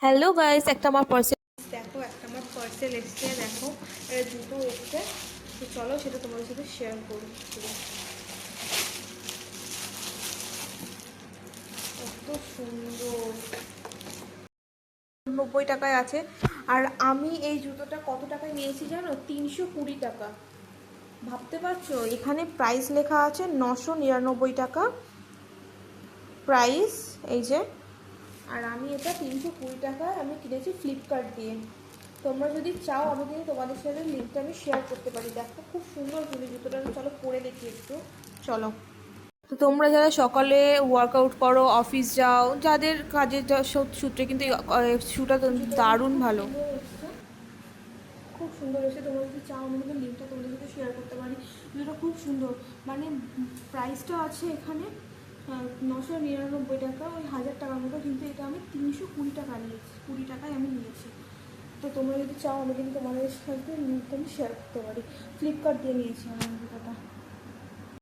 Hello guys, একটা আমার parcel দেখো, একটা আমার পার্সেল এসছে। দেখো, এটা জুতো এসছে। তো চলো সেটা তোমাদের সাথে শেয়ার করি। কত সুন্দর, 90 টাকায় আছে। আর আমি এই জুতোটা কত টাকায় নিয়েছি জানো? 320 টাকা। ভাবতে পারছো? এখানে প্রাইস লেখা আছে 999 টাকা প্রাইস, এই যে। আর আমি এটা 320 টাকায় আমি কিনেছি ফ্লিপকার্ট দিয়ে। তোমরা যদি চাও আমি কিন্তু তোমাদের সাথে লিঙ্কটা আমি শেয়ার করতে পারি। দেখো, খুব সুন্দর কিন্তু জুতোটা। আমি চলো পরে দেখি একটু। চলো। তো তোমরা যারা সকালে ওয়ার্কআউট করো, অফিস যাও, যাদের কাজের সূত্রে কিন্তু শুটা জুতোটা কিন্তু দারুণ খুব ভালো। সুন্দর এসছে, খুব সুন্দর এসে। তোমরা যদি চাও আমি কিন্তু লিঙ্কটা তোমাদের সাথে শেয়ার করতে পারি। জুতোটা খুব সুন্দর। মানে প্রাইসটা আছে এখানে 999 টাকা, ওই 1000 টাকার মতো। কিন্তু এটা আমি 320 টাকা নিয়েছি, 20 টাকায় আমি নিয়েছি। তো তোমরা যদি চাও আমি কিন্তু তোমাদের সাথে লিঙ্কটা আমি শেয়ার করতে পারি। ফ্লিপকার্ট দিয়ে নিয়েছি আমি।